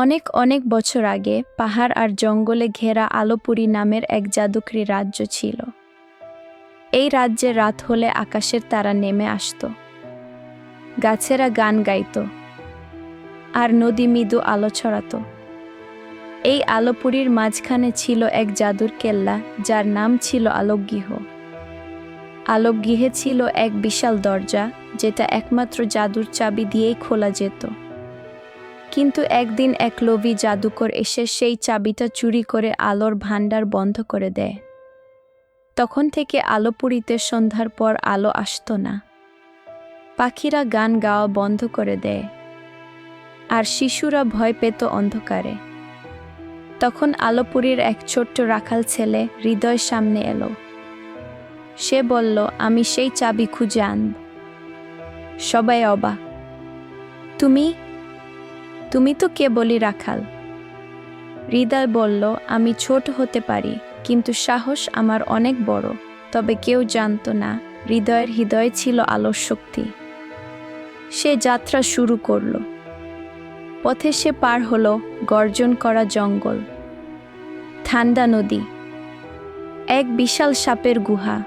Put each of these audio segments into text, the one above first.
অনেক অনেক বছর আগে পাহাড় আর জঙ্গলে ঘেরা আলোপুরী নামের এক জাদুকরী রাজ্য ছিল। এই রাজ্যে রাত হলে আকাশের তারা নেমে আসত, গাছেরা গান গাইত, আর নদী মৃদু আলো ছড়াত। এই আলোপুরীর মাঝখানে ছিল এক জাদুর কেল্লা, যার নাম ছিল আলোকগৃহ। আলোকগৃহে ছিল এক বিশাল দরজা, যেটা একমাত্র জাদুর চাবি দিয়েই খোলা যেত। কিন্তু একদিন এক লোভী জাদুকর এসে সেই চাবিটা চুরি করে আলোর ভাণ্ডার বন্ধ করে দেয়। তখন থেকে আলোপুরীতে সন্ধ্যার পর আলো আসতো না। পাখিরা গান গাওয়া বন্ধ করে দেয়, আর শিশুরা ভয় পেত অন্ধকারে। তখন আলোপুরীর এক ছোট্ট রাখাল ছেলে হৃদয় সামনে এলো। সে বলল, আমি সেই চাবি খুঁজে আনব। সবাই অবাক। তুমি তো কেবলই রাখাল। হৃদয় বলল, আমি ছোট হতে পারি, কিন্তু সাহস আমার অনেক বড়। তবে কেউ জানতো না হৃদয়ের হৃদয় ছিল আলোর শক্তি। সে যাত্রা শুরু করল। পথে সে পার হলো গর্জন করা জঙ্গল, ঠান্ডা নদী, এক বিশাল সাপের গুহা।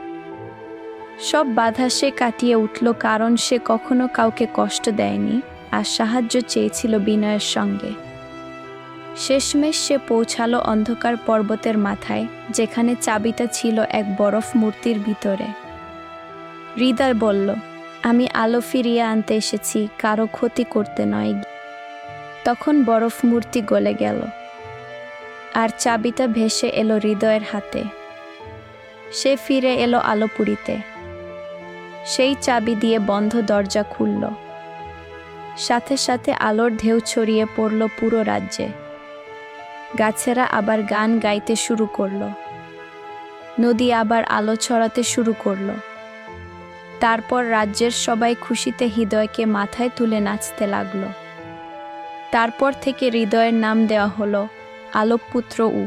সব বাধা সে কাটিয়ে উঠল, কারণ সে কখনো কাউকে কষ্ট দেয়নি আর সাহায্য চেয়েছিল বিনয়ের সঙ্গে। শেষমেশ সে পৌঁছালো অন্ধকার পর্বতের মাথায়, যেখানে চাবিটা ছিল এক বরফ মূর্তির ভিতরে। হৃদয় বলল, আমি আলো ফিরিয়ে আনতে এসেছি, কারো ক্ষতি করতে নয়। তখন বরফ মূর্তি গলে গেল, আর চাবিটা ভেসে এলো হৃদয়ের হাতে। সে ফিরে এলো আলোপুরীতে। সেই চাবি দিয়ে বন্ধ দরজা খুলল। সাথে সাথে আলোর ঢেউ ছড়িয়ে পড়ল পুরো রাজ্যে। গাছেরা আবার গান গাইতে শুরু করলো, নদী আবার আলো ছড়াতে শুরু করলো। তারপর রাজ্যের সবাই খুশিতে হৃদয়কে মাথায় তুলে নাচতে লাগলো। তারপর থেকে হৃদয়ের নাম দেওয়া হলো আলোকপুত্র উ,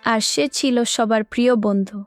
আর সে ছিল সবার প্রিয় বন্ধু।